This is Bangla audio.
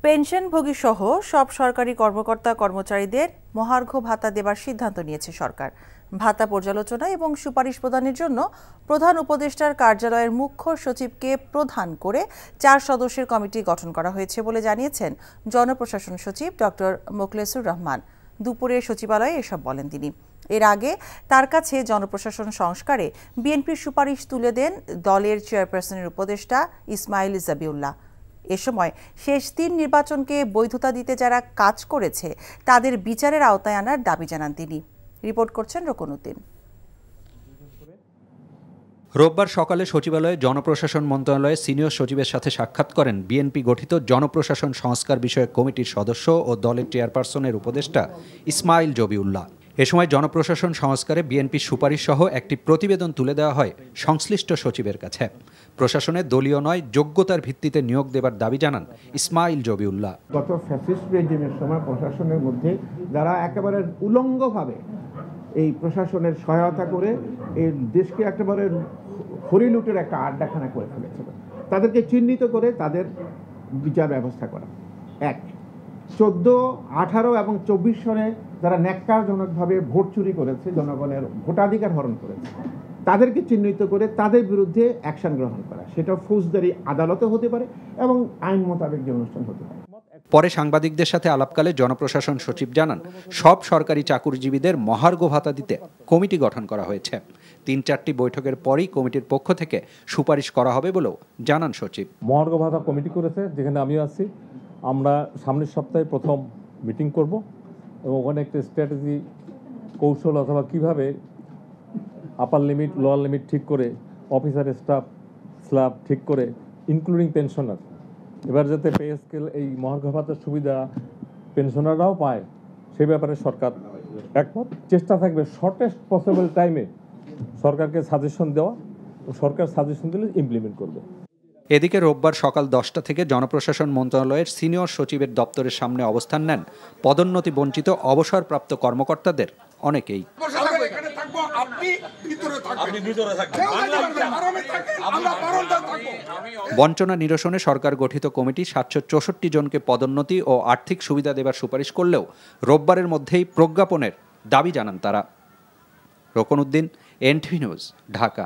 পেনশনভোগী সহ সব সরকারি কর্মকর্তা কর্মচারীদের মহার্ঘ ভাতা দেবার সিদ্ধান্ত নিয়েছে সরকার। ভাতা পর্যালোচনা এবং সুপারিশ প্রদানের জন্য প্রধান উপদেষ্টার কার্যালয়ের মুখ্য সচিবকে প্রধান করে 4 সদস্যের কমিটি গঠন করা হয়েছে বলে জানিয়েছেন জনপ্রশাসন সচিব ডক্টর মোখলেসুর রহমান। দুপুরে সচিবালয়ে এসব বলেন তিনি। এর আগে তার কাছে জনপ্রশাসন সংস্কারে বিএনপির সুপারিশ তুলে দেন দলের চেয়ারপারসনের উপদেষ্টা ইসমাইল জাবিউল্লাহ। এ সময় শেষ 3 নির্বাচনকে বৈধতা দিতে যারা কাজ করেছে তাদের বিচারের আওতায় আনার দাবি জানান তিনি। রিপোর্ট করছেন রকনউদ্দিন। রোববার সকালে সচিবালয়ে জনপ্রশাসন মন্ত্রণালয়ের সিনিয়র সচিবের সাথে সাক্ষাৎ করেন বিএনপি গঠিত জনপ্রশাসন সংস্কার বিষয়ক কমিটির সদস্য ও দলের চেয়ারপারসনের উপদেষ্টা ইসমাইল জবিউল্লাহ। এ সময় জনপ্রশাসন সংস্কারে বিএনপির সুপারিশ সহ একটি প্রতিবেদন তুলে দেওয়া হয় সংশ্লিষ্ট সচিবের কাছে। প্রশাসনে দলীয় নয়, যোগ্যতার ভিত্তিতে নিয়োগ দেবার দাবি জানান ইসমাইল জবিউল্লাহ। গত ফ্যাসিস্ট রেজিমের সময় প্রশাসনের মধ্যে যারা একেবারে উলঙ্গভাবে এই প্রশাসনের সহায়তা করে এই দেশকে একেবারে হরিলুটের একটা আড্ডাখানা করে ফেলেছিল, তাদেরকে চিহ্নিত করে তাদের বিচার ব্যবস্থা করা। 1, 14, 18 এবং 24 সনে যারা ন্যাক্কারজনকভাবে ভোট চুরি করেছে, জনগণের ভোটাধিকার হরণ করেছে, তাদেরকে চিহ্নিত করে তাদের বিরুদ্ধে অ্যাকশন গ্রহণ করা। সেটা ফৌজদারি আদালতে হতে পারে এবং আইন মোতাবেক যে অনুষ্ঠান হতে পারে। পরে সাংবাদিকদের সাথে আলাপকালে জনপ্রশাসন সচিব জানান সব সরকারি চাকুরিজীবীদের মহার্ঘ ভাতা দিতে কমিটি গঠন করা হয়েছে। 3-4টি বৈঠকের পরই কমিটির পক্ষ থেকে সুপারিশ করা হবে বলেও জানান সচিব। মহার্ঘ ভাতা কমিটি করেছে, যেখানে আমিও আছি। আমরা সামনের সপ্তাহে প্রথম মিটিং করব এবং ওখানে একটা স্ট্র্যাটেজি কৌশল অথবা কিভাবে আপার লিমিট লোয়ার লিমিট ঠিক করে, অফিসার স্টাফ স্ল্যাব ঠিক করে, ইনক্লুডিং পেনশনার, এবার যাতে পে স্কেল এই মহার্ঘ ভাতার সুবিধা পেনশনাররাও পায় সে ব্যাপারে সরকার একমত। চেষ্টা থাকবে শর্টেস্ট পসিবল টাইমে সরকারকে সাজেশন দেওয়া, ও সরকার সাজেশন দিলে ইমপ্লিমেন্ট করবে। এদিকে রোববার সকাল 10টা থেকে জনপ্রশাসন মন্ত্রণালয়ের সিনিয়র সচিবের দপ্তরের সামনে অবস্থান নেন পদোন্নতি বঞ্চিত অবসরপ্রাপ্ত কর্মকর্তাদের অনেকেই। বঞ্চনা নিরসনে সরকার গঠিত কমিটি 764 জনকে পদোন্নতি ও আর্থিক সুবিধা দেবার সুপারিশ করলেও রোববারের মধ্যেই প্রজ্ঞাপনের দাবি জানান তারা। রকনউদ্দিন, এনটিভি নিউজ, ঢাকা।